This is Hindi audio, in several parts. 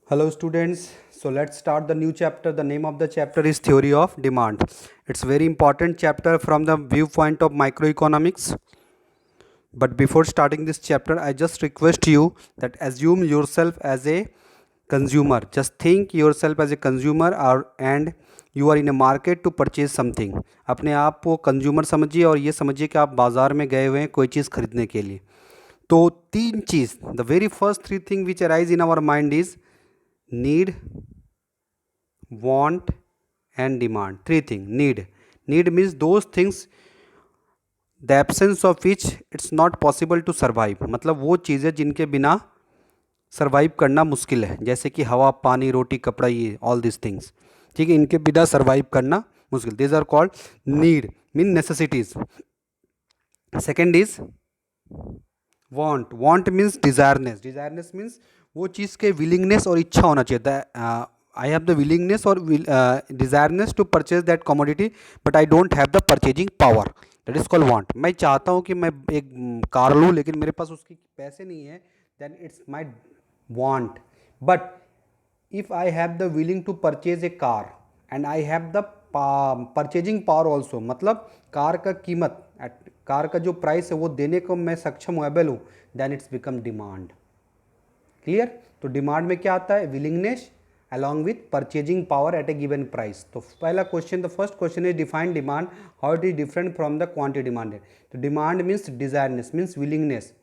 Hello students, so let's start the new chapter. The name of the chapter is Theory of Demand. It's very important chapter from the viewpoint of microeconomics. But before starting this chapter, I just request you that assume yourself as a consumer. Just think yourself as a consumer or and you are in a market to purchase something. अपने आप को कंज्यूमर समझिए और ये समझिए कि आप बाज़ार में गए हुए हैं कोई चीज़ खरीदने के लिए. तो तीन चीज़, the very first three thing which arise in our mind is need, want and demand. Three things. Need means those things the absence of which it's not possible to survive. मतलब वो चीज़ें जिनके बिना सर्वाइव करना मुश्किल है, जैसे कि हवा, पानी, रोटी, कपड़ा, ये ऑल दिस थिंग्स. ठीक है, इनके बिना सर्वाइव करना मुश्किल. This are called need, mean necessities. Second is want means desireness means वो चीज़ के विलिंगनेस और इच्छा होना चाहिए. आई हैव द विलिंगनेस और desireness to purchase that commodity but I don't have the purchasing power. That is called want. मैं चाहता हूँ कि मैं एक कार लूँ लेकिन मेरे पास उसके पैसे नहीं है, then it's my want. But if I have the willing to purchase a car and I have the purchasing power also, मतलब कार का कीमत, कार का जो प्राइस है वो देने को मैं सक्षम एबल हूँ, then it's become demand. Clear. तो डिमांड में क्या आता है? Willingness along with purchasing power at a given price. तो पहला question, the first question is define demand, how it is different from the quantity demanded. तो demand means desireness, means willingness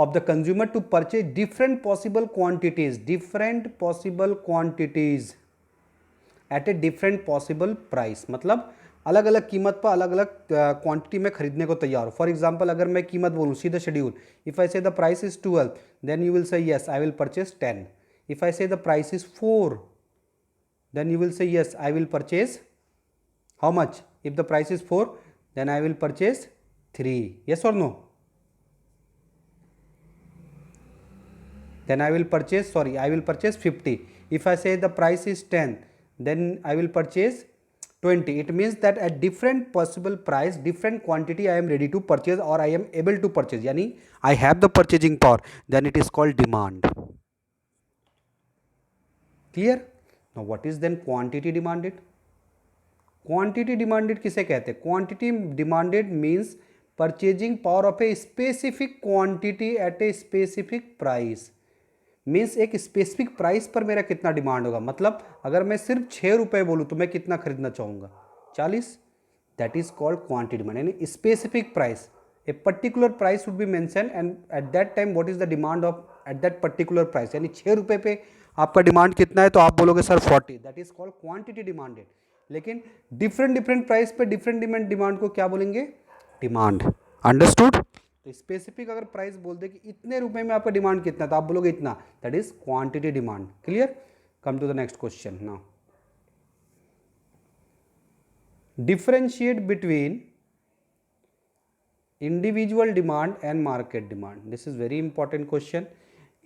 of the consumer to purchase different possible quantities at a different possible price. मतलब अलग अलग कीमत पर अलग अलग क्वांटिटी में खरीदने को तैयार हो. फॉर एग्जांपल अगर मैं कीमत बोलूँ, see the schedule, if I say the price is 12, then you will say yes I will purchase 10. If I say the price is 4, then you will say yes I will purchase how much? If the price is 4, then I will purchase 3. Yes or no? Then I will purchase 50. If I say the price is 10, then I will purchase 20. It means that at different possible price, different quantity I am ready to purchase or I am able to purchase, yani I have the purchasing power, then it is called demand. Clear? Now what is then quantity demanded? Quantity demanded किसे कहते हैं? Quantity demanded means purchasing power of a specific quantity eight a specific price. Means एक स्पेसिफिक प्राइस पर मेरा कितना डिमांड होगा. मतलब अगर मैं सिर्फ 6 रुपये बोलूँ तो मैं कितना खरीदना चाहूँगा? 40. That is called quantity demand, यानी specific price. A particular price would be mention and at that time what is the demand of at that particular price. यानी 6 रुपये पे आपका डिमांड कितना है तो आप बोलोगे sir 40. That is called quantity demanded. लेकिन डिफरेंट प्राइस पे डिफरेंट डिमांड को क्या बोलेंगे? डिमांड. अंडरस्टूड. तो स्पेसिफिक अगर प्राइस बोल दे कि इतने रुपए में आपका डिमांड कितना, तो आप बोलोगे इतना, that is quantity demand. Clear. Come to the next question now. Differentiate between individual demand and market demand. This is very important question.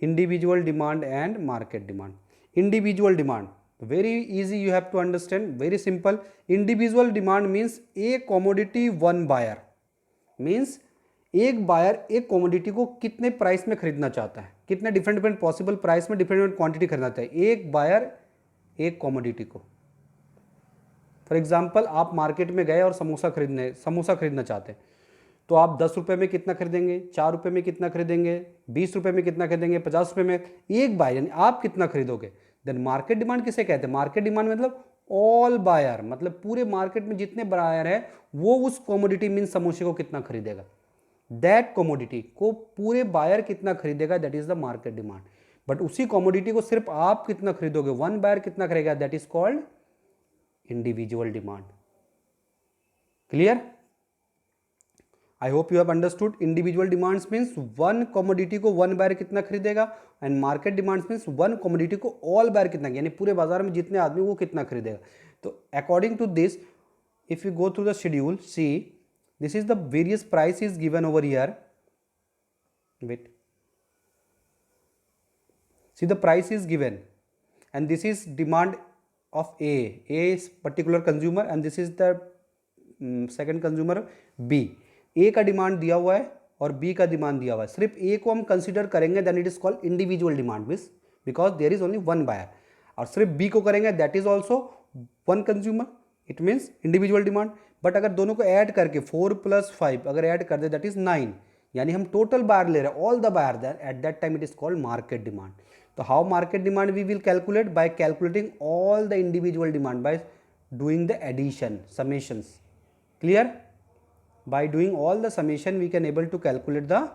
Individual demand and market demand. Individual demand very easy, you have to understand, very simple. Individual demand means a commodity one buyer, means एक बायर एक कमोडिटी को कितने प्राइस में खरीदना चाहता है, कितने डिफरेंट पॉसिबल प्राइस में डिफरेंट क्वांटिटी खरीदना चाहता है एक बायर एक कमोडिटी को. फॉर एग्जांपल आप मार्केट में गए और समोसा खरीदना चाहते हैं, तो आप 10 रुपये में कितना खरीदेंगे, 4 रुपये में कितना खरीदेंगे, 20 रुपये में कितना खरीदेंगे, 50 रुपये में. एक बायर यानी आप कितना खरीदोगे. देन मार्केट डिमांड किसे कहते हैं? मार्केट डिमांड मतलब ऑल बायर, मतलब पूरे मार्केट में जितने बायर है वो उस कमोडिटी मीन समोसे को कितना खरीदेगा, दैट कमोडिटी को पूरे बायर कितना खरीदेगा, that is the market demand. But उसी कमोडिटी को सिर्फ आप कितना खरीदोगे, वन बायर कितना खरीदेगा, that is called individual demand. Clear. I hope you have understood. Individual demands means one commodity को वन बायर कितना खरीदेगा, and market demands means one commodity को ऑल बायर कितना, यानी पूरे बाजार में जितने आदमी वो कितना खरीदेगा. तो according to this, if you go through the schedule, see this is the various price is given over here. Wait, see the price is given and this is demand of A is particular consumer and this is the second consumer B. A का डिमांड दिया हुआ है और बी का डिमांड दिया हुआ है. सिर्फ ए को हम कंसीडर करेंगे, then it is called individual demand. Means because there is only one buyer, और सिर्फ बी को करेंगे that is also one consumer, it means individual demand. But अगर दोनों को ऐड करके 4 + 5 अगर ऐड कर दे दैट इज 9, यानी हम टोटल बायर ले रहे हैं, all the buyer, at that time it is called market demand. तो how market demand we will calculate? By calculating all the individual demand by doing the addition, summations. Clear? By doing all the summation we can able to calculate the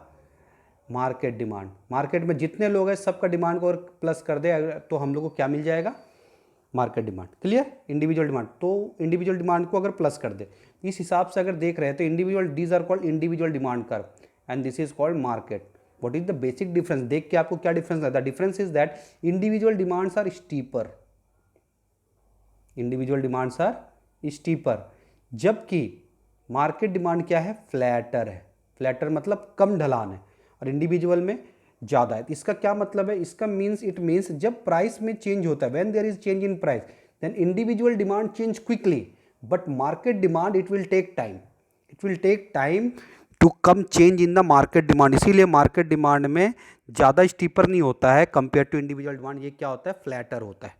market demand. Market में जितने लोग हैं सबका डिमांड को और प्लस कर दे तो हम लोग को क्या मिल जाएगा? Market demand. Clear? Individual demand, तो इंडिविजुअल डिमांड को अगर प्लस कर दे, इस हिसाब से अगर देख रहे हैं तो individual, these are called individual demand curve and this is called market. What is the basic difference? देख के आपको क्या डिफरेंस है? The difference is that individual demands are steeper, individual demands are steeper, जबकि मार्केट डिमांड क्या है? फ्लैटर है। फ्लैटर मतलब कम ढलान है, और इंडिविजुअल में ज़्यादा है। तो इसका क्या मतलब है? इसका मीन्स, इट मीन्स जब प्राइस में चेंज होता है, when there is change in price then individual demand change quickly, but market demand it will take time, it will take time to come change in the market demand. इसीलिए मार्केट डिमांड में ज़्यादा स्टीपर नहीं होता है कंपेयर टू इंडिविजुअल डिमांड, ये क्या होता है? फ्लैटर होता है।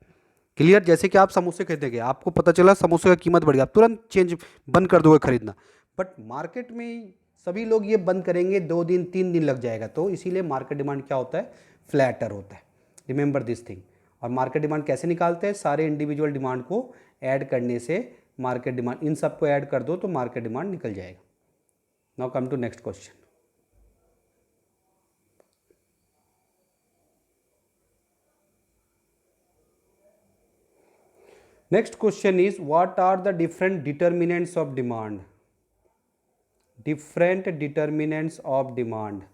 क्लियर? जैसे कि आप समोसे खरीदेंगे, आपको पता चला समोसे का कीमत बढ़ गया, आप तुरंत चेंज बंद कर दोगे खरीदना, बट मार्केट में सभी लोग ये बंद करेंगे, 2 दिन 3 दिन लग जाएगा। तो इसीलिए मार्केट डिमांड क्या होता है? फ्लैटर होता है। Remember this thing. और मार्केट डिमांड कैसे निकालते हैं? सारे इंडिविजुअल डिमांड को ऐड करने से मार्केट डिमांड, इन सबको ऐड कर दो तो मार्केट डिमांड निकल जाएगा। Now come to next question. Next question is, what are the different determinants of demand? Different determinants of demand.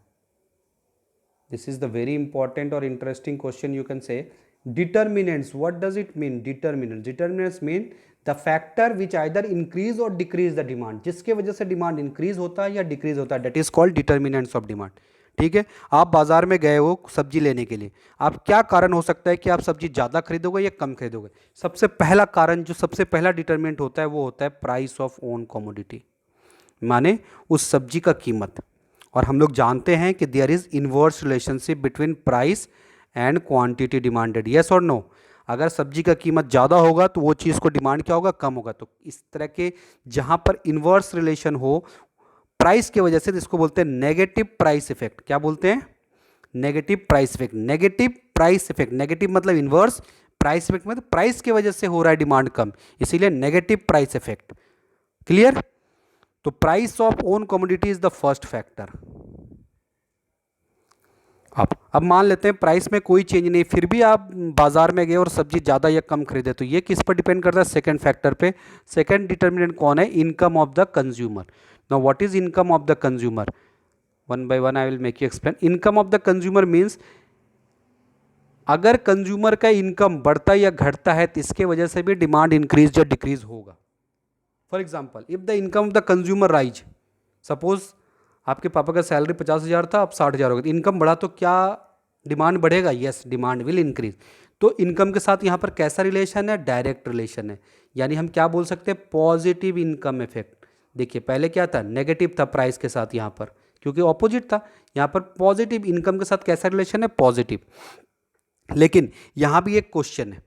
This is the very important or interesting question, you can say. Determinants, what does it mean? Determinants, determinants mean the factor which either increase or decrease the demand, जिसके वजह से डिमांड इंक्रीज होता है या डिक्रीज होता है, that is called determinants of demand. ठीक है? आप बाजार में गए हो सब्जी लेने के लिए, आप क्या कारण हो सकता है कि आप सब्जी ज़्यादा खरीदोगे या कम खरीदोगे? सबसे पहला कारण, जो सबसे पहला डिटरमिनेंट होता है, वो होता है प्राइस ऑफ ओन कमोडिटी, माने उस सब्जी का कीमत। और हम लोग जानते हैं कि there is inverse relationship between price and quantity demanded, yes और नो? अगर सब्जी का कीमत ज़्यादा होगा तो वो चीज़ को डिमांड क्या होगा? कम होगा। तो इस तरह के जहाँ पर इनवर्स रिलेशन हो प्राइस की वजह से, इसको बोलते हैं नेगेटिव प्राइस इफेक्ट। क्या बोलते हैं? Negative price effect. Negative price effect, negative मतलब इनवर्स, प्राइस इफेक्ट मतलब प्राइस की वजह से हो रहा है डिमांड कम, इसीलिए नेगेटिव प्राइस इफेक्ट। क्लियर? तो price of own commodity is the first factor. अब मान लेते हैं प्राइस में कोई चेंज नहीं, फिर भी आप बाजार में गए और सब्जी ज़्यादा या कम खरीदे, तो ये किस पर डिपेंड करता है? सेकंड फैक्टर पे। सेकंड डिटर्मिनेंट कौन है? Income of the consumer. Now what is income of the consumer? One by one I will make you explain. Income of the consumer means अगर कंज्यूमर का इनकम बढ़ता या घटता है तो इसके वजह से भी डिमांड इंक्रीज या डिक्रीज होगा। For example, if the income of the consumer rise, suppose आपके पापा का सैलरी 50,000 था, अब 60,000 हो गया, तो इनकम बढ़ा तो क्या डिमांड बढ़ेगा? Yes, demand will increase. तो इनकम के साथ यहाँ पर कैसा रिलेशन है? डायरेक्ट रिलेशन है, यानी हम क्या बोल सकते हैं? Positive income effect. देखिए पहले क्या था? नेगेटिव था प्राइस के साथ, यहाँ पर क्योंकि ऑपोजिट था, यहाँ पर पॉजिटिव। इनकम के साथ कैसा रिलेशन है? पॉजिटिव। लेकिन यहाँ भी एक क्वेश्चन है,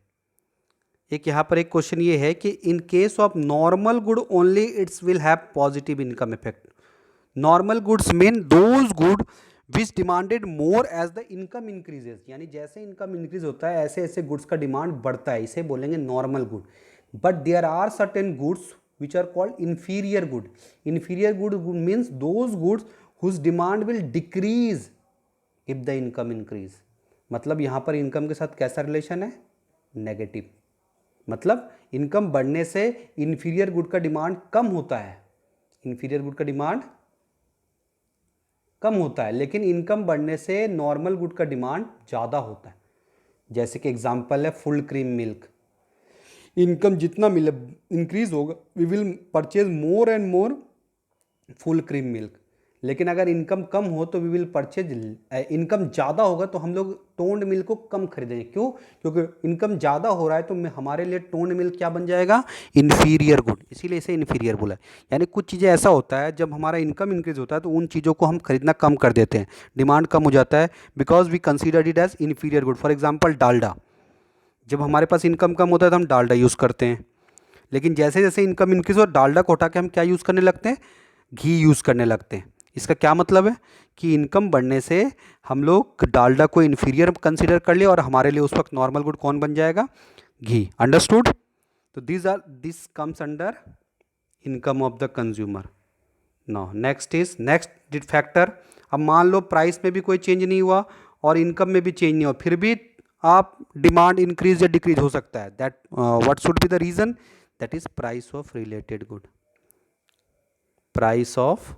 एक यहाँ पर एक क्वेश्चन ये है कि in case of normal good only it's will have positive income effect. Normal goods mean those good which demanded more as the income increases, यानी जैसे इनकम इंक्रीज होता है ऐसे ऐसे गुड्स का डिमांड बढ़ता है, इसे बोलेंगे normal good. But there are certain goods which are called inferior good. Inferior good means those goods whose demand will decrease if the income increase. मतलब यहाँ पर इनकम के साथ कैसा रिलेशन है? नेगेटिव। मतलब इनकम बढ़ने से इंफीरियर गुड का डिमांड कम होता है, इंफीरियर गुड का डिमांड कम होता है, लेकिन इनकम बढ़ने से नॉर्मल गुड का डिमांड ज़्यादा होता है। जैसे कि एग्जांपल है फुल क्रीम मिल्क। इनकम जितना मिले इंक्रीज होगा, we will purchase more and more full cream milk. लेकिन अगर इनकम कम हो तो वी विल परचेज, इनकम ज़्यादा होगा तो हम लोग टोन्ड मिल्क को कम खरीदेंगे। क्यों? क्योंकि इनकम ज़्यादा हो रहा है तो हमारे लिए टोन्ड मिल्क क्या बन जाएगा? इन्फीरियर गुड, इसीलिए इसे इन्फीरियर बोला है। यानी कुछ चीज़ें ऐसा होता है जब हमारा इनकम इंक्रीज होता है तो उन चीज़ों को हम खरीदना कम कर देते हैं, डिमांड कम हो जाता है, because we consider it as inferior good. For example Dalda, जब हमारे पास इनकम कम होता है तो हम डालडा यूज़ करते हैं, लेकिन जैसे जैसे इनकम इंक्रीज हो डालडा को हटा के हम क्या यूज़ करने लगते हैं? घी यूज़ करने लगते हैं। इसका क्या मतलब है कि इनकम बढ़ने से हम लोग डालडा को इन्फीरियर कंसीडर कर लिया और हमारे लिए उस वक्त नॉर्मल गुड कौन बन जाएगा? घी। अंडरस्टूड? तो this comes under income of the consumer. Now next factor, अब मान लो प्राइस में भी कोई चेंज नहीं हुआ और इनकम में भी चेंज नहीं हुआ, फिर भी आप डिमांड इंक्रीज या डिक्रीज हो सकता है। That what should be the reason? That is price of related good. Price of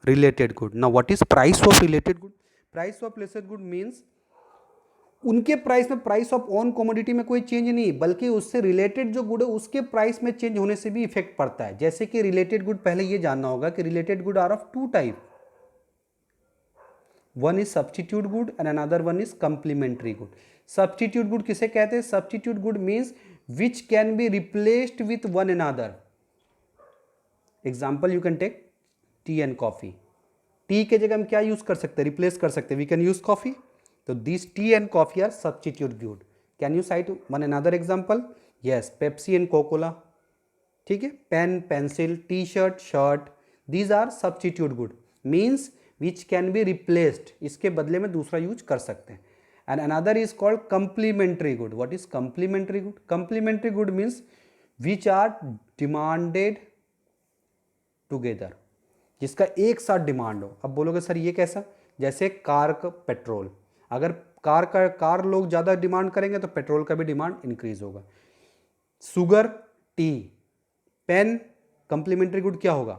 related good. Now what is price of related good? Price of related good means उनके प्राइस में, प्राइस ऑफ ऑन कमोडिटी में कोई चेंज नहीं, बल्कि उससे रिलेटेड जो गुड है उसके प्राइस में चेंज होने से भी इफेक्ट पड़ता है। जैसे कि रिलेटेड गुड, पहले ये जानना होगा कि related good are of two type, one is substitute good and another one is complementary good. Substitute good किसे कहते हैं? Substitute good means which can be replaced with one another. Example you can take tea and coffee. Tea के जगह हम क्या यूज कर सकते हैं? रिप्लेस कर सकते हैं, वी कैन यूज कॉफी। तो this tea and coffee are substitute good. Can you cite one another example? Yes, Pepsi and Coca Cola. ठीक है, pen, pencil, T shirt, shirt, these are substitute good, means which can be replaced, इसके बदले में दूसरा यूज कर सकते हैं। And another is called complementary good. What is complementary good? Complementary good means which are demanded together, जिसका एक साथ डिमांड हो। अब बोलोगे सर ये कैसा? जैसे कार का पेट्रोल, अगर कार लोग ज़्यादा डिमांड करेंगे तो पेट्रोल का भी डिमांड इंक्रीज होगा। Sugar, tea, pen, complementary good क्या होगा?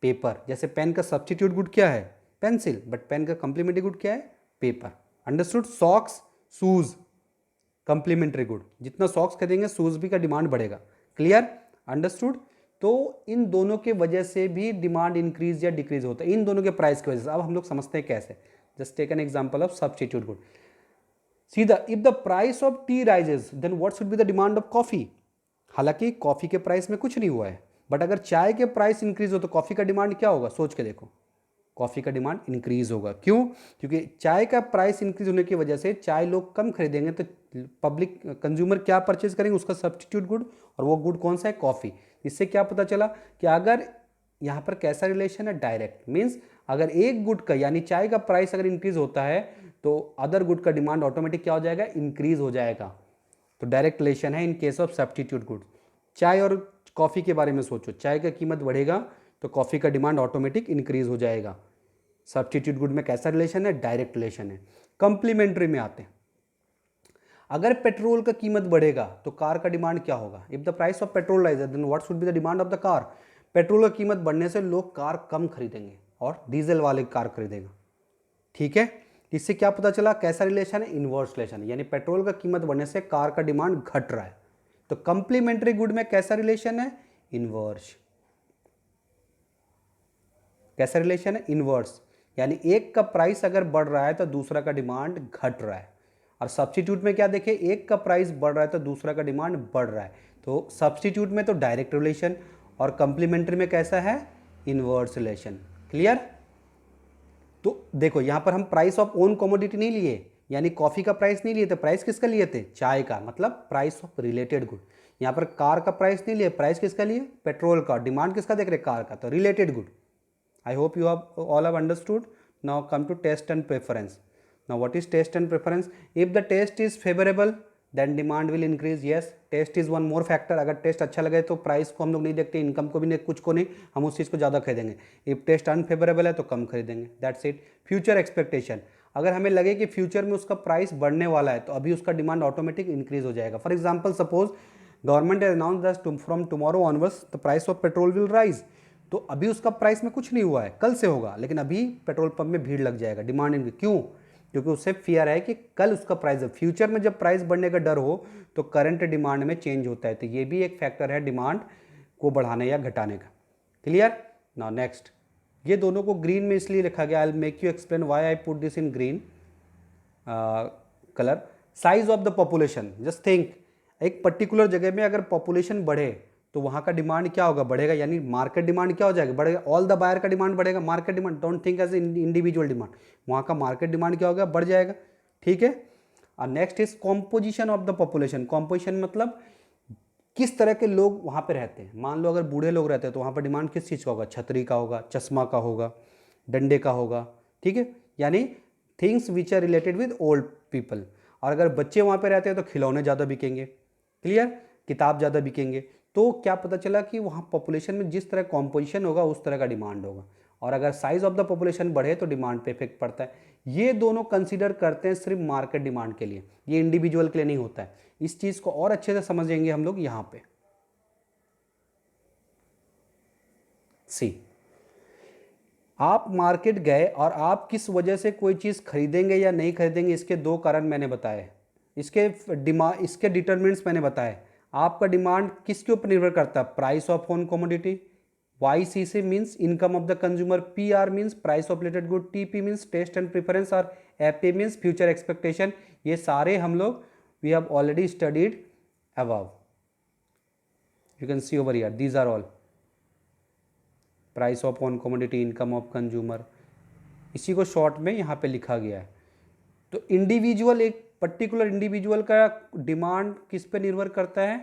पेपर। जैसे पेन का सब्स्टिट्यूट गुड क्या है? पेंसिल, बट पेन का कंप्लीमेंट्री गुड क्या है? Paper. Understood? Socks, shoes, complementary good. जितना सॉक्स खरीदेंगे शूज भी का डिमांड बढ़ेगा। क्लियर? अंडरस्टूड? तो इन दोनों के वजह से भी डिमांड इंक्रीज या डिक्रीज होता है, इन दोनों के प्राइस की वजह से। अब हम लोग समझते हैं कैसे। Just take an example of substitute good. सीधा, if the price of tea rises then what should be the demand of coffee. हालांकि कॉफी के प्राइस में कुछ नहीं हुआ है, बट अगर चाय के प्राइस इंक्रीज हो तो कॉफी का डिमांड क्या होगा? सोच के देखो, कॉफी का डिमांड इंक्रीज होगा। क्यों? क्योंकि चाय का प्राइस इंक्रीज होने की वजह से चाय लोग कम खरीदेंगे तो पब्लिक कंज्यूमर क्या परचेज करेंगे? उसका सब्स्टिट्यूट गुड, और वो गुड कौन सा है? कॉफी। इससे क्या पता चला कि अगर यहाँ पर कैसा रिलेशन है? डायरेक्ट। मीन्स अगर एक गुड का यानी चाय का प्राइस अगर इंक्रीज होता है तो अदर गुड का डिमांड ऑटोमेटिक क्या हो जाएगा? इंक्रीज हो जाएगा। तो डायरेक्ट रिलेशन है इन केस ऑफ सब्स्टिट्यूट गुड। चाय और कॉफी के बारे में सोचो, चाय का कीमत बढ़ेगा तो कॉफी का डिमांड ऑटोमेटिक इंक्रीज हो जाएगा। सब्स्टिट्यूट गुड में कैसा रिलेशन है? डायरेक्ट रिलेशन है। कंप्लीमेंट्री में आते हैं, अगर पेट्रोल का कीमत बढ़ेगा तो कार का डिमांड क्या होगा? If the price of petrol rises then what should be the demand of the car? Petrol का कीमत बढ़ने से लोग कार कम खरीदेंगे और डीजल वाले कार खरीदेगा। ठीक है, इससे क्या पता चला? कैसा रिलेशन है? इनवर्स रिलेशन है, यानी पेट्रोल का कीमत बढ़ने से कार का डिमांड घट रहा है। तो कंप्लीमेंट्री गुड में कैसा रिलेशन है? इनवर्स। कैसा रिलेशन है? इनवर्स, यानी एक का प्राइस अगर बढ़ रहा है तो दूसरा का डिमांड घट रहा है। और सब्स्टिट्यूट में क्या देखें? एक का प्राइस बढ़ रहा है तो दूसरा का डिमांड बढ़ रहा है। तो सब्स्टिट्यूट में तो डायरेक्ट रिलेशन, और कंप्लीमेंट्री में कैसा है? Inverse relation. क्लियर? तो देखो यहां पर हम प्राइस ऑफ ओन कमोडिटी नहीं लिए, यानी कॉफी का प्राइस नहीं लिए थे, प्राइस किसका लिए थे? चाय का, मतलब प्राइस ऑफ रिलेटेड गुड। यहां पर कार का प्राइस नहीं लिए, प्राइस किसका लिए? पेट्रोल का। डिमांड किसका देख रहे? कार का, तो related good. I hope you have all have understood. Now come to taste and preference. Now what is taste and preference? If the taste is favorable then demand will increase. Yes, taste is one more factor. अगर टेस्ट अच्छा लगे तो प्राइस को हम लोग नहीं देखते, इनकम को भी नहीं, कुछ को नहीं, हम उस चीज़ को ज़्यादा खरीदेंगे। इफ टेस्ट अनफेवरेबल है तो कम खरीदेंगे। That's it. फ्यूचर एक्सपेक्टेशन, अगर हमें लगे कि फ्यूचर में उसका प्राइस बढ़ने वाला है तो अभी उसका डिमांड ऑटोमेटिक इंक्रीज हो जाएगा। For example suppose government has announce that from tomorrow onwards the price of petrol will rise. तो अभी उसका प्राइस में कुछ नहीं हुआ है, कल से होगा, लेकिन अभी पेट्रोल पंप में भीड़ लग जाएगा, डिमांड इनक्रीज। क्यों? क्योंकि उससे फियर है कि कल उसका प्राइस, फ्यूचर में जब प्राइस बढ़ने का डर हो तो करंट डिमांड में चेंज होता है। तो ये भी एक फैक्टर है डिमांड को बढ़ाने या घटाने का। क्लियर? नाउ नेक्स्ट, ये दोनों को ग्रीन में इसलिए लिखा गया, I will make you explain why I put this in green colour. Size of the population, just think, एक पर्टिकुलर जगह में अगर पॉपुलेशन बढ़े तो वहाँ का डिमांड क्या होगा, बढ़ेगा, यानी मार्केट डिमांड क्या हो जाएगा, बढ़ेगा। ऑल द बायर का डिमांड बढ़ेगा, market demand, don't think as individual demand, वहाँ का मार्केट डिमांड क्या होगा, बढ़ जाएगा, ठीक है। और next is composition of the population. Composition मतलब किस तरह के लोग वहाँ पे रहते हैं। मान लो अगर बूढ़े लोग रहते हैं तो वहाँ पर डिमांड किस चीज़ का होगा, छतरी का होगा, चश्मा का होगा, डंडे का होगा, ठीक है, यानी things which are related with old people. और अगर बच्चे वहाँ पे रहते हैं तो खिलौने ज़्यादा बिकेंगे, क्लियर, किताब ज़्यादा बिकेंगे। तो क्या पता चला कि वहाँ पॉपुलेशन में जिस तरह कॉम्पोजिशन होगा उस तरह का डिमांड होगा। और अगर साइज ऑफ द पॉपुलेशन बढ़े तो डिमांड पे इफेक्ट पड़ता है। ये दोनों कंसीडर करते हैं सिर्फ मार्केट डिमांड के लिए, ये इंडिविजुअल के लिए नहीं होता है। इस चीज़ को और अच्छे से समझेंगे हम लोग यहाँ पे। सी, आप मार्केट गए और आप किस वजह से कोई चीज़ खरीदेंगे या नहीं खरीदेंगे, इसके दो कारण मैंने बताए। इसके डिटरमिनेंट्स मैंने बताए। आपका डिमांड किसके ऊपर निर्भर करता है, price of on commodity, YCC means income of the consumer, PR means price of related good, TP means taste and preference, और FA मीन्स फ्यूचर एक्सपेक्टेशन। ये सारे हम लोग we have already studied above, you can see over here, these are all price of on commodity, income of consumer, इसी को शॉर्ट में यहाँ पे लिखा गया है। तो इंडिविजुअल, एक पर्टिकुलर इंडिविजुअल का डिमांड किस पे निर्भर करता है,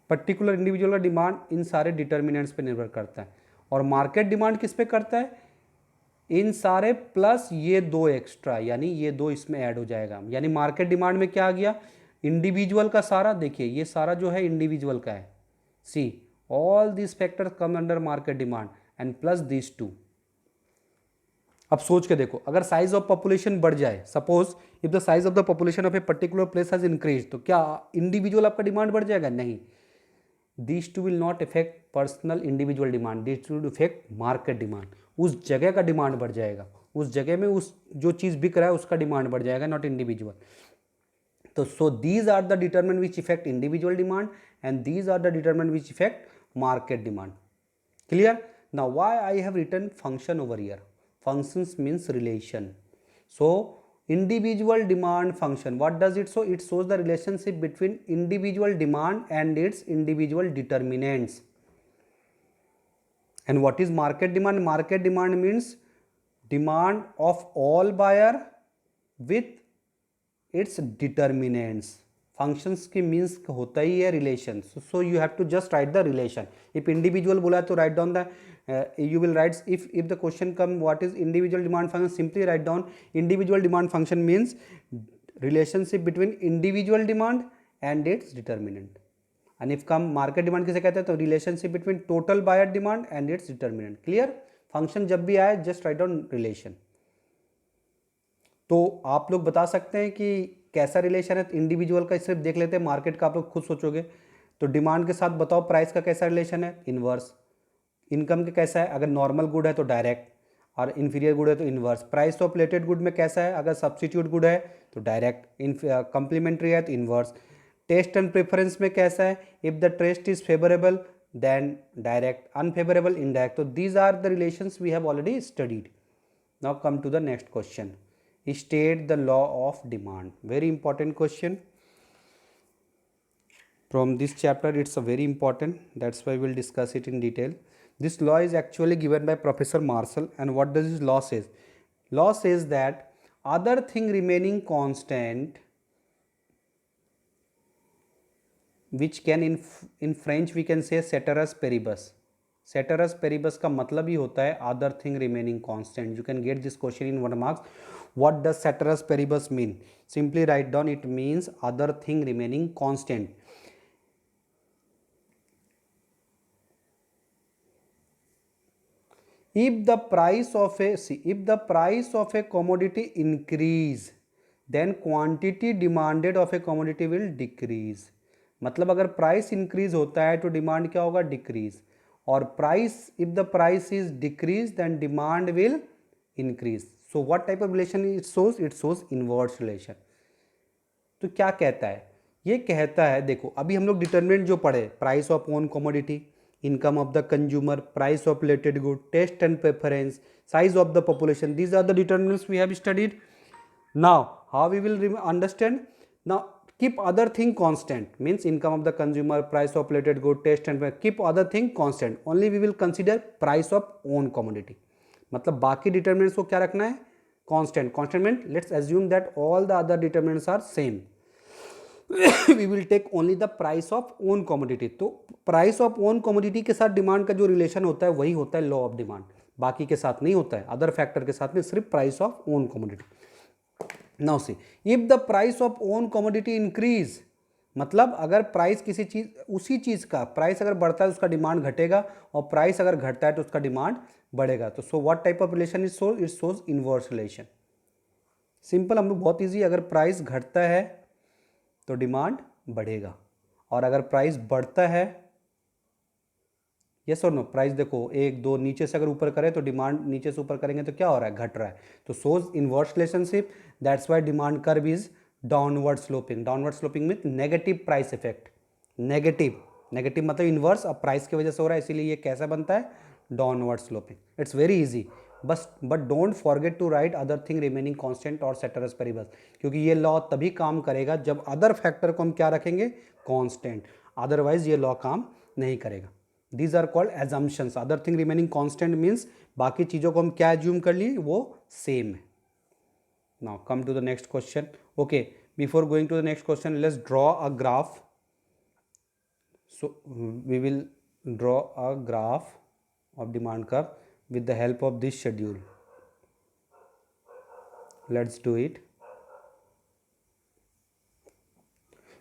पर्टिकुलर इंडिविजुअल का डिमांड इन सारे डिटर्मिनेंट्स पे निर्भर करता है। और मार्केट डिमांड किस पे करता है, इन सारे प्लस ये दो एक्स्ट्रा, यानी ये दो इसमें ऐड हो जाएगा। यानी मार्केट डिमांड में क्या आ गया, इंडिविजुअल का सारा, देखिए ये सारा जो है इंडिविजुअल का है। See, all this factors come under market demand and plus this two. अब सोच के देखो, अगर साइज ऑफ पॉपुलेशन बढ़ जाए, suppose if the size of the population of a particular place has increase, तो क्या इंडिविजुअल आपका डिमांड बढ़ जाएगा, नहीं। This too will not effect personal individual demand, this too effect market demand. उस जगह का डिमांड बढ़ जाएगा, उस जगह में उस जो चीज़ बिक रहा है उसका डिमांड बढ़ जाएगा, नॉट इंडिविजुअल। तो so these are the determinant which effect individual demand and these are the determinant which effect market demand, clear. Now why I have written function over here, functions means relation. So individual demand function, what does it show, it shows the relationship between individual demand and its individual determinants. And what is market demand, market demand means demand of all buyer with its determinants. Functions की मीन्स होता ही है relation, so you have to just write the relation. If individual बोला तो write down the, you will write, if the question come what is individual demand function, simply write down individual demand function means relationship between individual demand and its determinant. And if come market demand किसे कहते हैं, तो relationship between total buyer demand and its determinant, clear। function जब भी आए just write down relation। तो आप लोग बता सकते हैं कि कैसा रिलेशन है, इंडिविजुअल का सिर्फ देख लेते हैं, मार्केट का आप लोग खुद सोचोगे। तो डिमांड के साथ बताओ प्राइस का कैसा रिलेशन है, इनवर्स। इनकम के कैसा है, अगर नॉर्मल गुड है तो डायरेक्ट, और इन्फीरियर गुड है तो inverse. Price of related good में कैसा है, अगर सब्स्टिट्यूट गुड है तो डायरेक्ट, कंप्लीमेंट्री है तो इनवर्स। टेस्ट एंड प्रेफरेंस में कैसा है, if the taste is favourable then direct, unfavourable indirect. तो these are the relations we have already studied. Now come to the next question, state the law of demand, very important question from this chapter, it's a very important, that's why we'll discuss it in detail. This law is actually given by Professor Marshall, and what does this law says, law says that other thing remaining constant, which can in French we can say ceteris paribus. Ceteris paribus का मतलब ही होता है other thing remaining constant. You can get this question in 1 marks. What does ceteris paribus mean? Simply write down, it means other thing remaining constant. If the price of a commodity increase, then quantity demanded of a commodity will decrease. मतलब अगर प्राइस इंक्रीज होता है तो डिमांड क्या होगा, डिक्रीज। और price, if the price is decrease then demand will increase. So what type of relation it shows, it shows inverse relation. तो क्या कहता है ये कहता है, देखो अभी हम लोग डिटरमिनेंट जो पढ़े, price of own commodity, income of the consumer, price of related good, taste and preference, size of the population, these are the determinants we have studied. Now, how we will understand? Now, keep other thing constant, means income of the consumer, price of related good, taste and keep other thing constant. Only we will consider price of own commodity. मतलब बाकी determinants को क्या रखना है? Constant. Constant means let's assume that all the other determinants are same. We will take only the price of own commodity. तो price of own commodity के साथ डिमांड का जो रिलेशन होता है वही होता है लॉ ऑफ डिमांड, बाकी के साथ नहीं होता है, अदर फैक्टर के साथ में सिर्फ price of own commodity. Now see, if the price of own commodity increase, मतलब अगर प्राइस किसी चीज, उसी चीज का प्राइस अगर बढ़ता है तो उसका डिमांड घटेगा, और प्राइस अगर घटता है तो उसका डिमांड बढ़ेगा. तो सो what type of relation is so, it shows inverse relation. Simple, हम लोग बहुत इजी, अगर प्राइस घटता है तो डिमांड बढ़ेगा, और अगर प्राइस बढ़ता है, यस और नो, प्राइस देखो 1 2 नीचे से अगर ऊपर करे तो डिमांड नीचे से ऊपर करेंगे तो क्या हो रहा है, घट रहा है. तो shows inverse relationship, that's why demand curve is downward sloping. Downward sloping with negative price effect. Negative, negative मतलब इनवर्स, अब प्राइस की वजह से हो रहा है, इसीलिए ये कैसा बनता है, downward sloping. It's very easy, बस but don't forget to write other thing remaining constant और सेटरस पेरिबस, क्योंकि ये लॉ तभी काम करेगा जब अदर फैक्टर को हम क्या रखेंगे, कांस्टेंट, अदरवाइज ये लॉ काम नहीं करेगा. These are called assumptions. Other thing remaining constant means बाकी चीज़ों को हम क्या assume कर लिए, वो same है. Now come to the next question. Okay, before going to the next question, let's draw a graph. So we will draw a graph of demand curve with the help of this schedule. Let's do it.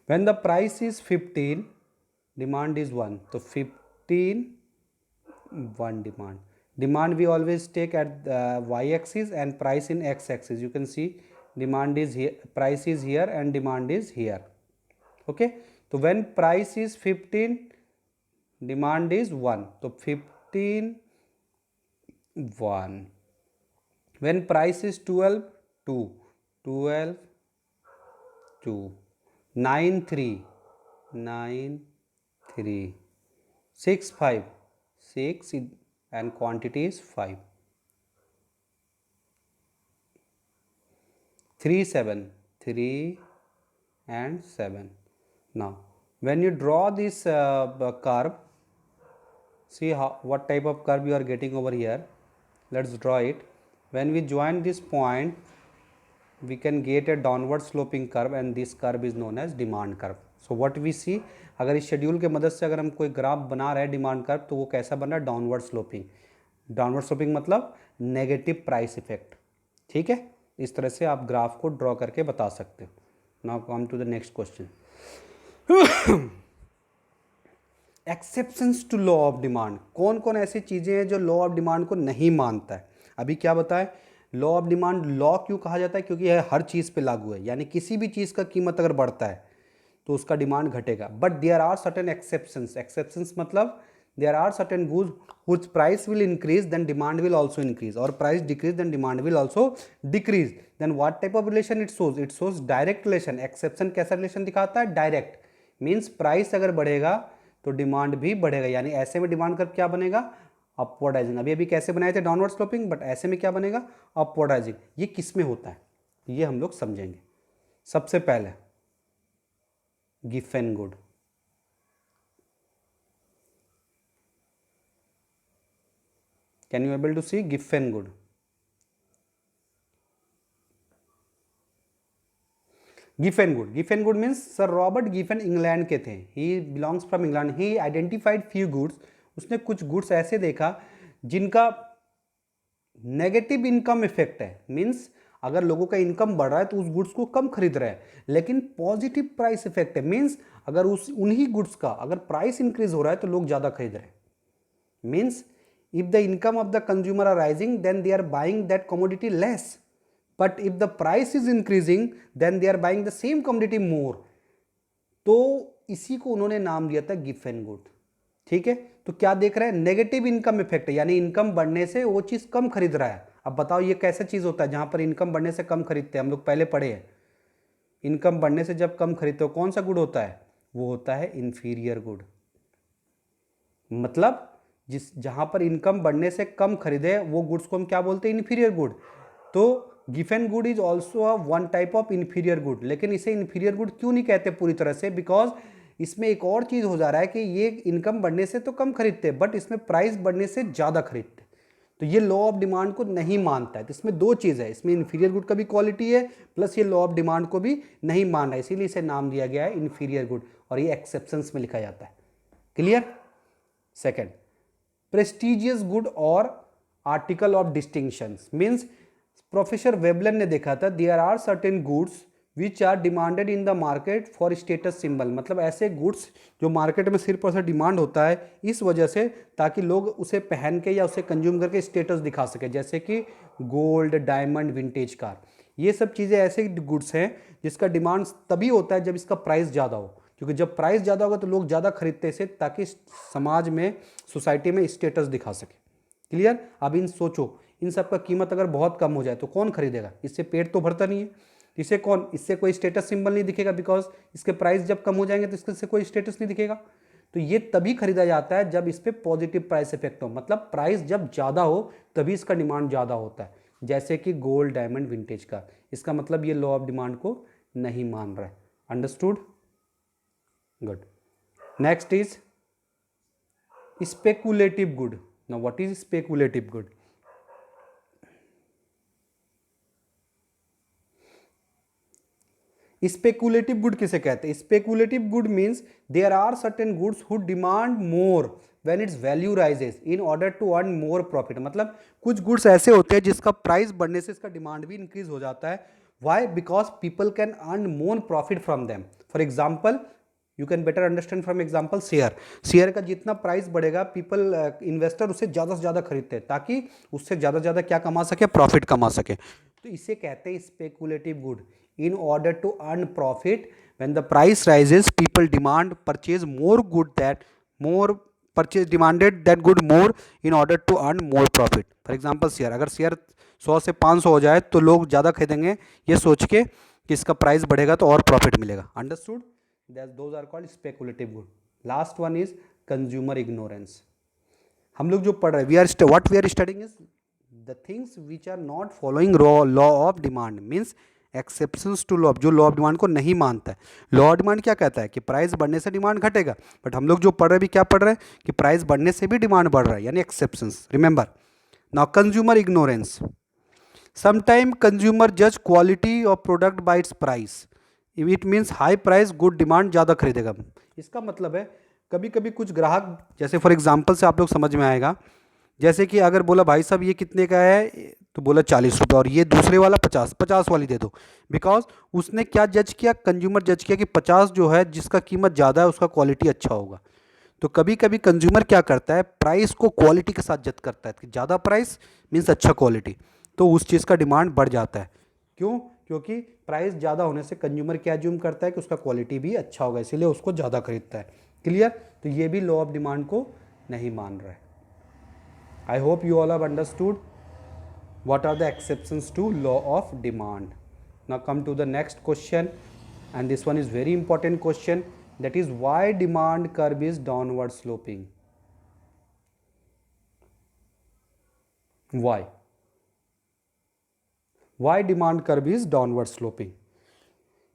When the price is 15, demand is 1. So 15, 1 demand. Demand we always take at the y-axis and price in x-axis. You can see demand is here, price is here and demand is here. Okay. So when price is 15, demand is 1. So 15, 1. When price is 12, 2. 12, 2. 9, 3. 9, 3. 6, 5. 6 and quantity is 5. 3, 7. 3 and 7. Now when you draw this curve, see what type of curve you are getting over here. Let's draw it. When we join this point, we can get a downward sloping curve and this curve is known as demand curve. So what we see, अगर इस शेड्यूल के मदद से अगर हम कोई ग्राफ बना रहे हैं डिमांड कर्व, तो वो कैसा बन रहा है, डाउनवर्ड स्लोपिंग. डाउनवर्ड स्लोपिंग मतलब नेगेटिव प्राइस इफेक्ट. ठीक है, इस तरह से आप ग्राफ को ड्रॉ करके बता सकते हो. Now come to the next question. Exceptions to law of demand. कौन कौन ऐसी चीज़ें हैं जो लॉ ऑफ डिमांड को नहीं मानता है. अभी क्या बताएं, लॉ ऑफ डिमांड लॉ क्यों कहा जाता है, क्योंकि यह हर चीज़ पे लागू है, यानी किसी भी चीज़ का कीमत अगर बढ़ता है तो उसका डिमांड घटेगा. But there are certain exceptions. Exceptions मतलब there are certain goods which price will increase then demand will also increase, और price decrease then demand will also decrease. Then what type of relation it shows, it shows direct relation. Exception कैसा रिलेशन दिखाता है, डायरेक्ट. मीन्स प्राइस अगर बढ़ेगा तो डिमांड भी बढ़ेगा, यानी ऐसे में डिमांड कर्व क्या बनेगा, अपवर्डाइजिंग. अभी कैसे बनाए थे, डाउनवर्ड स्लोपिंग, बट ऐसे में क्या बनेगा, अपवर्डाइजिंग. ये किस में होता है ये हम लोग समझेंगे. सबसे पहले Giffen good. Can you able to see Giffen good. Giffen good, Giffen good means sir Robert Giffen England के थे. He belongs from England. He identified few goods. उसने कुछ गुड्स ऐसे देखा जिनका नेगेटिव इनकम इफेक्ट है. मीन्स अगर लोगों का इनकम बढ़ रहा है तो उस गुड्स को कम खरीद रहे हैं, लेकिन पॉजिटिव प्राइस इफेक्ट है. मीन्स अगर उन्हीं गुड्स का अगर प्राइस इंक्रीज हो रहा है तो लोग ज़्यादा खरीद रहे हैं. Means if the income of the consumer are rising then they are buying that commodity less, but if the price is increasing then they are buying the same commodity more. तो इसी को उन्होंने नाम दिया था गिफेन गुड. ठीक है, तो क्या देख रहे हैं, नेगेटिव इनकम इफेक्ट है, यानी इनकम बढ़ने से वो चीज़ कम खरीद रहा है. अब बताओ ये कैसा चीज़ होता है जहां पर इनकम बढ़ने से कम खरीदते हैं, हम लोग पहले पढ़े हैं. इनकम बढ़ने से जब कम खरीदते हो कौन सा गुड होता है, वो होता है इन्फीरियर गुड। मतलब जहां पर इनकम बढ़ने से कम खरीदे वो गुड्स को हम क्या बोलते हैं, इन्फीरियर गुड। तो Giffen good is also a one type of inferior good, लेकिन इसे इन्फीरियर गुड क्यों नहीं कहते पूरी तरह से, बिकॉज इसमें एक और चीज हो जा रहा है कि ये इनकम बढ़ने से तो कम खरीदते हैं बट इसमें प्राइस बढ़ने से ज्यादा खरीदते हैं, तो ये लॉ ऑफ डिमांड को नहीं मानता है। तो इसमें दो चीज है, इसमें इन्फीरियर गुड का भी क्वालिटी है प्लस ये लॉ ऑफ डिमांड को भी नहीं मान रहा है, इसीलिए इसे नाम दिया गया है इन्फीरियर गुड और ये एक्सेप्शंस में लिखा जाता है। क्लियर। सेकेंड, प्रेस्टिजियस गुड और article of distinction means professor Veblen ने देखा था there are certain goods which are demanded in the market for status symbol, मतलब ऐसे गुड्स जो मार्केट में सिर्फ और सिर्फ डिमांड होता है इस वजह से ताकि लोग उसे पहन के या उसे कंज्यूम करके स्टेटस दिखा सके, जैसे कि गोल्ड, डायमंड, विंटेज कार। ये सब चीज़ें ऐसे गुड्स हैं जिसका डिमांड तभी होता है जब इसका प्राइस ज़्यादा हो, क्योंकि जब प्राइस ज़्यादा होगा तो लोग ज़्यादा खरीदते इसे ताकि समाज में, सोसाइटी में स्टेटस दिखा सके। क्लियर। अब इन सोचो, इन सब का कीमत अगर बहुत कम हो जाए तो कौन खरीदेगा, इससे पेट तो भरता नहीं है, इससे कौन, इससे कोई स्टेटस सिंबल नहीं दिखेगा बिकॉज इसके प्राइस जब कम हो जाएंगे तो इससे कोई स्टेटस नहीं दिखेगा। तो ये तभी खरीदा जाता है जब इस पर पॉजिटिव प्राइस इफेक्ट हो, मतलब प्राइस जब ज़्यादा हो तभी इसका डिमांड ज़्यादा होता है, जैसे कि गोल्ड, डायमंड, विंटेज का। इसका मतलब ये लॉ ऑफ डिमांड को नहीं मान रहा है। Understood, good. Next is speculative good. Now what is speculative good? Speculative good किसे कहते हैं? Speculative good means there are certain goods who demand more when its value rises in order to earn more profit, मतलब कुछ गुड्स ऐसे होते हैं जिसका प्राइस बढ़ने से इसका डिमांड भी इंक्रीज हो जाता है। Why? Because people can earn more profit from them. For example, you can better understand from example share. Share का जितना प्राइस बढ़ेगा पीपल, इन्वेस्टर उसे ज़्यादा से ज़्यादा खरीदते हैं ताकि उससे ज़्यादा से ज़्यादा क्या कमा सके, प्रॉफिट कमा सके। तो इसे कहते हैं speculative good. In order to earn profit, when the price rises, people demand purchase more good that more purchase demanded that good more in order to earn more profit. For example, share, अगर शेयर 100 से 500 हो जाए तो लोग ज़्यादा खरीदेंगे ये सोच के कि इसका प्राइस बढ़ेगा तो और प्रॉफिट मिलेगा। Understood? Those are called speculative good. Last one is consumer ignorance. हम लोग जो पढ़ रहे हैं, what we are studying is the things which are not following law of demand, means exceptions to law, जो लॉ ऑफ डिमांड को नहीं मानता है। लॉ ऑफ डिमांड क्या कहता है कि प्राइस बढ़ने से डिमांड घटेगा, बट हम लोग जो पढ़ रहे हैं भी क्या पढ़ रहे हैं कि प्राइस बढ़ने से भी डिमांड बढ़ रहा है, यानी exceptions. Remember now consumer ignorance. Sometime consumer जज quality of product by its price. It means high price good demand ज़्यादा खरीदेगा। इसका मतलब है कभी कभी कुछ ग्राहक, जैसे फॉर एग्जाम्पल से आप लोग समझ में आएगा, जैसे कि अगर बोला भाई साहब ये कितने का है, तो बोला 40 रुपये और ये दूसरे वाला 50 वाली दे दो। बिकॉज उसने क्या जज किया, कंज्यूमर जज किया कि 50 जो है जिसका कीमत ज़्यादा है उसका क्वालिटी अच्छा होगा। तो कभी कभी कंज्यूमर क्या करता है, प्राइस को क्वालिटी के साथ जज करता है कि ज़्यादा प्राइस मीन्स अच्छा क्वालिटी, तो उस चीज़ का डिमांड बढ़ जाता है। क्यों? क्योंकि प्राइस ज़्यादा होने से कंज्यूमर क्या ज्यूम करता है कि उसका क्वालिटी भी अच्छा होगा, इसीलिए उसको ज़्यादा खरीदता है। क्लियर? तो ये भी लॉ ऑफ डिमांड को नहीं मान रहा है। I hope you all have understood what are the exceptions to law of demand. Now come to the next question, and this one is very important question, that is why demand curve is downward sloping. Why demand curve is downward sloping?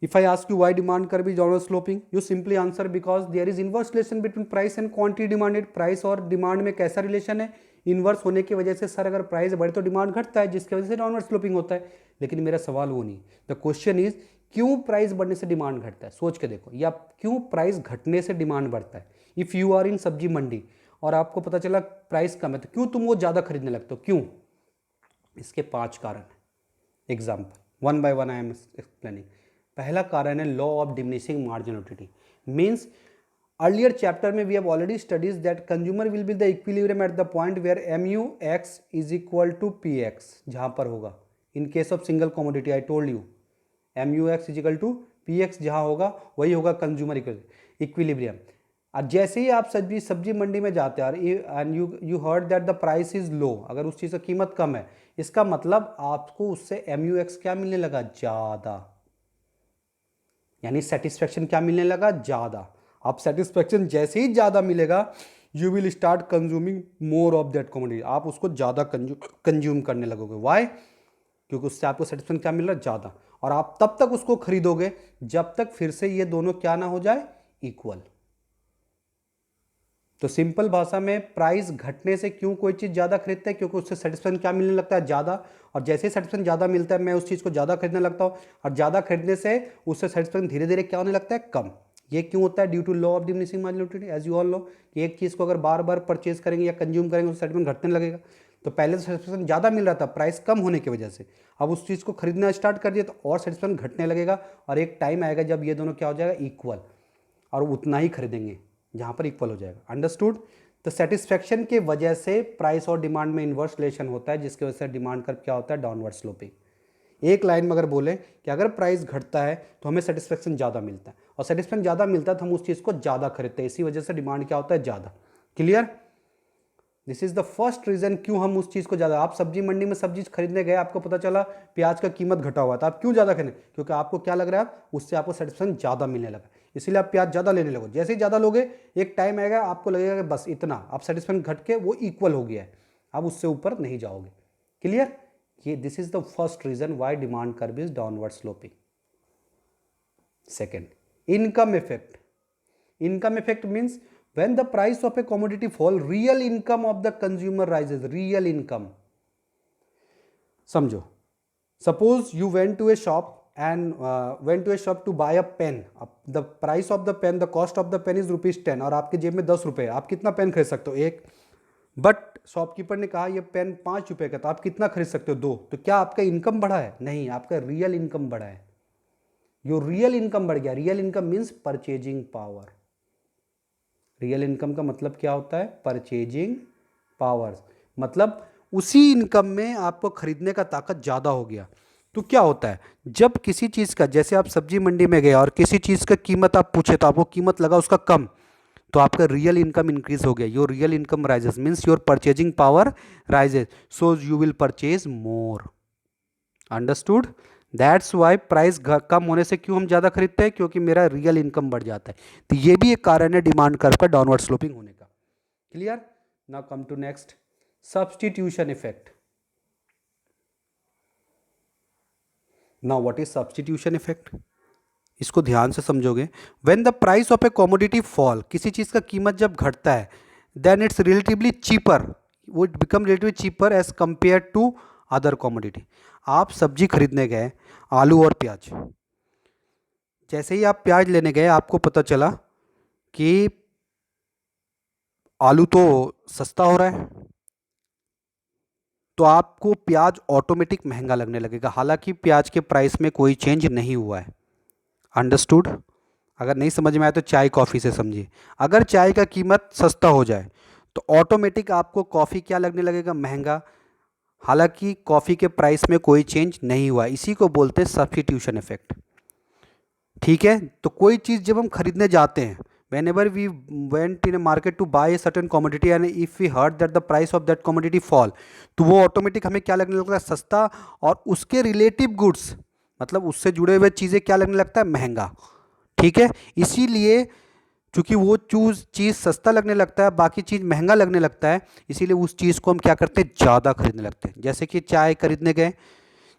If I ask you why demand curve is downward sloping, you simply answer because there is inverse relation between price and quantity demanded. Price और डिमांड में कैसा रिलेशन है? इन्वर्स होने की वजह से सर अगर प्राइस बढ़े तो डिमांड घटता है, जिसकी वजह से डाउनवर्ड स्लोपिंग होता है। लेकिन मेरा सवाल वो नहीं, द क्वेश्चन इज क्यों प्राइस बढ़ने से डिमांड घटता है? सोच के देखो, या क्यों प्राइस घटने से डिमांड बढ़ता है। इफ़ यू आर इन सब्जी मंडी और आपको पता चला प्राइस कम है तो क्यों तुम वो ज़्यादा खरीदने लगते हो? क्यों? इसके 5 कारण हैं। Example one by one I am explaining. पहला कारण है law of diminishing marginality. Means earlier chapter में we have already studies that consumer will be the equilibrium at the point where MUX is equal to PX, जहां पर होगा in case of single commodity. I told you MUX is equal to PX, जहां होगा वही होगा कंज्यूमर इक्विलिब्रियम। और जैसे ही आप सब्जी मंडी में जाते हैं and you heard that the price is low, अगर उस चीज़ की कीमत कम है, इसका मतलब आपको उससे MUX क्या मिलने लगा? ज़्यादा। यानी सेटिस्फेक्शन क्या मिलने लगा, ज़्यादा। अब सेटिस्फेक्शन जैसे ही ज़्यादा मिलेगा, you will start consuming more of that commodity, आप उसको ज़्यादा कंज्यूम करने लगोगे। वाई? क्योंकि उससे आपको सेटिस्फेक्शन क्या मिल रहा है, ज़्यादा। और आप तब तक उसको खरीदोगे जब तक फिर से ये दोनों क्या ना हो जाए, इक्वल। तो सिंपल भाषा में प्राइस घटने से क्यों कोई चीज़ ज़्यादा खरीदता है, क्योंकि उससे सेटिस्फेक्शन क्या मिलने लगता है, ज़्यादा। और जैसे ही सेटिस्फेक्शन ज़्यादा मिलता है, मैं उस चीज़ को ज़्यादा खरीदने लगता हूँ, और ज़्यादा खरीदने से उससे सेटिस्फेक्शन धीरे धीरे क्या होने लगता है, कम। ये क्यों होता है, due to law of diminishing marginal, as you all know, कि एक चीज़ को अगर बार बार परचेज करेंगे या कंज्यूम करेंगे, उससे सेटिस्फेक्शन घटने लगेगा। तो पहले तो सेटिस्फेक्शन ज़्यादा मिल रहा था प्राइस कम होने की वजह से, अब उस चीज़ को खरीदना स्टार्ट कर दिया तो और सेटिस्फेक्शन घटने लगेगा, और एक टाइम आएगा जब ये दोनों क्या हो जाएगा, इक्वल, और उतना ही खरीदेंगे जहाँ पर इक्वल हो जाएगा। अंडरस्टूड? तो सेटिस्फेक्शन के वजह से प्राइस और डिमांड में इन्वर्स रिलेशन होता है, जिसकी वजह से डिमांड कर्व क्या होता है, डाउनवर्ड स्लोपिंग। एक लाइन में अगर बोले कि अगर प्राइस घटता है तो हमें सेटिस्फेक्शन ज़्यादा मिलता है, और सेटिस्फेक्शन ज़्यादा मिलता है तो हम उस चीज़ को ज़्यादा खरीदते हैं, इसी वजह से डिमांड क्या होता है, ज़्यादा। Clear? This is the first reason क्यों हम उस चीज़ को ज़्यादा, आप सब्जी मंडी में सब्जी खरीदने गए, आपको पता चला प्याज का कीमत घटा हुआ था, आप क्यों ज़्यादा खरीदें, क्योंकि आपको क्या लग रहा है, उससे आपको सेटिस्फेक्शन ज़्यादा मिलने लगा, इसीलिए आप प्याज ज़्यादा लेने लगो। जैसे ही ज़्यादा लोगे, एक टाइम आएगा आपको लगेगा कि बस इतना, आप सेटिस्फेक्शन घट के वो इक्वल हो गया है, आप उससे ऊपर नहीं जाओगे। क्लियर? ये this is the first reason why demand curve is downward sloping. Second, income effect. Income effect means when the price of a commodity fall, real income of the consumer rises, real income। समझो, suppose you went to a shop and went to a shop to buy a pen, the price of the pen, the cost of the pen is ₹10, और आपके जेब में 10 रुपए है, आप कितना पेन खरीद सकते हो, एक। बट शॉपकीपर ने कहा ये पेन 5 रुपए का, तो आप कितना खरीद सकते हो, 2। तो क्या आपका इनकम बढ़ा है, नहीं, आपका रियल इनकम बढ़ा है। यो रियल इनकम बढ़ गया। Real income means purchasing power. Real income का मतलब क्या होता है, परचेजिंग पावर, मतलब उसी इनकम में आपको खरीदने का ताकत ज़्यादा हो गया। तो क्या होता है, जब किसी चीज़ का, जैसे आप सब्जी मंडी में गए और किसी चीज़ का कीमत आप पूछे तो आपको कीमत लगा उसका कम, तो आपका रियल इनकम इंक्रीज हो गया। Your real income rises means your purchasing power rises, so you will purchase more. Understood? That's why price कम होने से क्यों हम ज़्यादा खरीदते हैं, क्योंकि मेरा रियल इनकम बढ़ जाता है। तो ये भी एक कारण है डिमांड कर्व का डाउनवर्ड स्लोपिंग होने का। Clear? Now come to next, substitution effect. Now what is substitution effect, इसको ध्यान से समझोगे। When the price of a commodity fall, किसी चीज़ का कीमत जब घटता है, देन इट्स रिलेटिवली चीपर, वो become relatively cheaper as compare to other commodity. आप सब्जी खरीदने गए, आलू और प्याज, जैसे ही आप प्याज लेने गए आपको पता चला कि आलू तो सस्ता हो रहा है, तो आपको प्याज ऑटोमेटिक महंगा लगने लगेगा, हालांकि प्याज के प्राइस में कोई चेंज नहीं हुआ है। अंडरस्टूड? अगर नहीं समझ में आया तो चाय कॉफ़ी से समझिए। अगर चाय का कीमत सस्ता हो जाए तो ऑटोमेटिक आपको कॉफ़ी क्या लगने लगेगा, महंगा, हालांकि कॉफ़ी के प्राइस में कोई चेंज नहीं हुआ। इसी को बोलते हैं सब्स्टिट्यूशन इफेक्ट। ठीक है? तो कोई चीज़ जब हम खरीदने जाते हैं, whenever we went in a market to buy a certain commodity and if we heard that the price of that commodity fall, तो वो ऑटोमेटिक हमें क्या लगने लगता है, सस्ता, और उसके रिलेटिव गुड्स, मतलब उससे जुड़े हुए चीज़ें क्या लगने लगता है, महंगा। ठीक है? इसीलिए चूंकि वो चीज़ सस्ता लगने लगता है, बाकी चीज़ महंगा लगने लगता है, इसीलिए उस चीज़ को हम क्या करते हैं, ज़्यादा खरीदने लगते हैं। जैसे कि चाय खरीदने गए,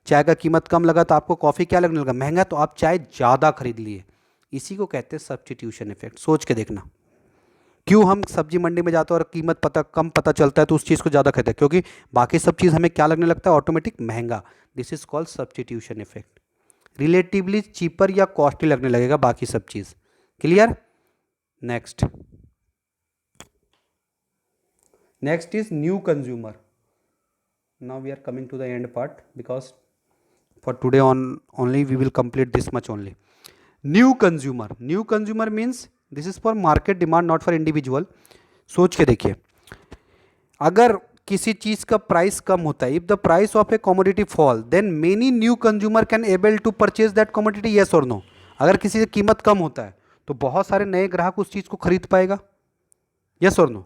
चाय का कीमत कम लगा तो आपको कॉफ़ी क्या लगने लगा, महंगा, तो आप चाय ज़्यादा खरीद लिए। इसी को कहते हैं सब्स्टिट्यूशन इफेक्ट। सोच के देखना, क्यों हम सब्जी मंडी में जाते हैं और कीमत कम पता चलता है तो उस चीज़ को ज़्यादा खरीदते हैं, क्योंकि बाकी सब चीज़ हमें क्या लगने लगता है, ऑटोमेटिक महंगा। This is called substitution effect. Relatively cheaper या कॉस्टली लगने लगेगा बाकी सब चीज़। Clear? Next is new consumer. Now we are coming to the end part, because for today only we will complete this much only. New consumer means this is for market demand, not for individual. सोच के देखिए, अगर किसी चीज़ का प्राइस कम होता है, if the price of a commodity fall, then many new consumer can able to purchase that commodity, yes और नो। अगर किसी की कीमत कम होता है तो बहुत सारे नए ग्राहक उस चीज़ को खरीद पाएगा, यस और नो।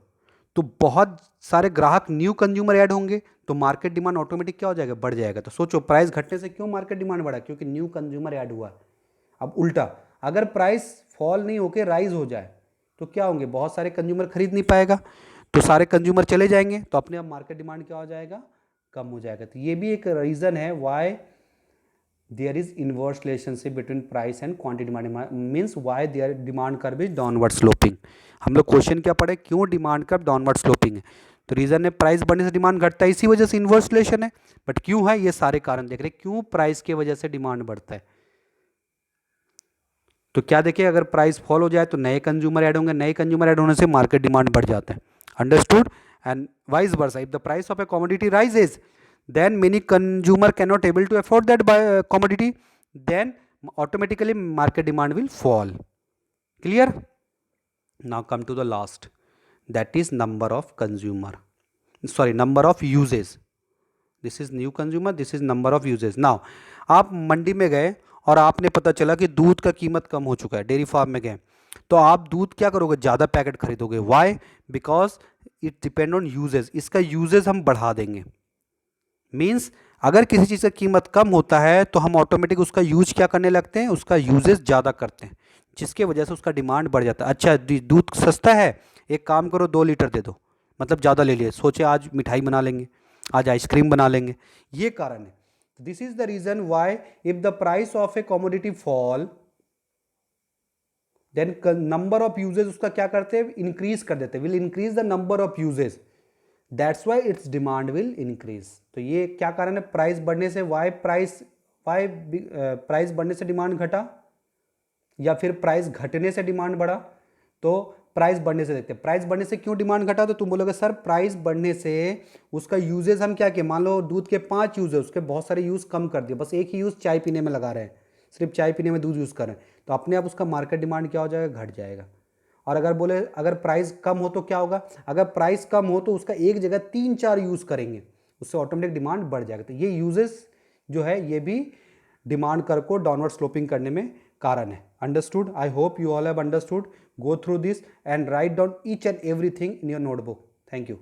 तो बहुत सारे ग्राहक न्यू कंज्यूमर ऐड होंगे तो मार्केट डिमांड ऑटोमेटिक क्या हो जाएगा, बढ़ जाएगा। तो सोचो, प्राइस घटने से क्यों मार्केट डिमांड बढ़ा, क्योंकि न्यू कंज्यूमर ऐड हुआ। अब उल्टा, अगर प्राइस फॉल नहीं होके राइज हो जाए तो क्या होंगे, बहुत सारे कंज्यूमर खरीद नहीं पाएगा, तो सारे कंज्यूमर चले जाएंगे, तो अपने आप मार्केट डिमांड क्या हो जाएगा, कम हो जाएगा। तो ये भी एक रीज़न है why there is inverse relationship between price and quantity demand, means why there demand curve is downward sloping. हम लोग क्वेश्चन क्या पढ़े, क्यों डिमांड कर्व डाउनवर्ड स्लोपिंग है, तो रीज़न है प्राइस बढ़ने से डिमांड घटता है, इसी वजह से इनवर्स रिलेशन है। बट क्यों है, ये सारे कारण देख रहे हैं, क्यों प्राइस की वजह से डिमांड बढ़ता है। तो क्या देखिए, अगर प्राइस फॉल हो जाए तो नए कंज्यूमर ऐड होंगे, नए कंज्यूमर ऐड होने से मार्केट डिमांड बढ़ जाता है। Understood? And vice versa, if the price of a commodity rises then many consumer cannot able to afford that commodity, then automatically market demand will fall. Clear? Now come to the last, that is number of uses. This is new consumer, this is number of uses. Now आप मंडी में गए और आपने पता चला कि दूध का कीमत कम हो चुका है, डेयरी फार्म में गए, तो आप दूध क्या करोगे, ज़्यादा पैकेट खरीदोगे। Why? Because it depend on uses, इसका यूजेज हम बढ़ा देंगे। मीन्स अगर किसी चीज़ का कीमत कम होता है तो हम ऑटोमेटिक उसका यूज क्या करने लगते हैं, उसका यूजेस ज़्यादा करते हैं, जिसके वजह से उसका डिमांड बढ़ जाता है। अच्छा दूध सस्ता है, एक काम करो 2 लीटर दे दो, मतलब ज़्यादा ले लिए, सोचे आज मिठाई बना लेंगे, आज आइसक्रीम बना लेंगे, ये कारण है। This is the reason why if the price of a commodity fall then number of uses उसका क्या करते हैं, इंक्रीज कर देते हैं, will increase the number of uses, that's why it's demand will increase. तो ये क्या कारण है, प्राइस बढ़ने से, वाई प्राइस बढ़ने से डिमांड घटा, या फिर प्राइस घटने से डिमांड बढ़ा। तो प्राइस बढ़ने से देखते हैं, प्राइस बढ़ने से क्यों डिमांड घटा, तो तुम बोलोगे सर प्राइस बढ़ने से उसका यूजेस हम क्या किए, मान लो दूध के 5 यूज है, उसके बहुत सारे यूज कम कर दिए, बस एक ही यूज चाय पीने में लगा रहे हैं, सिर्फ चाय पीने में दूध यूज कर रहे हैं, तो अपने आप उसका मार्केट डिमांड क्या हो जाएगा, घट जाएगा। और अगर बोले अगर प्राइस कम हो तो क्या होगा, अगर प्राइस कम हो तो उसका एक जगह 3-4 यूज़ करेंगे, उससे ऑटोमेटिक डिमांड बढ़ जाएगा। तो ये यूजेस जो है ये भी डिमांड कर्व को डाउनवर्ड स्लोपिंग करने में कारण है। Understood? I hope you all have understood. Go through this and write down each and everything in your notebook. Thank you.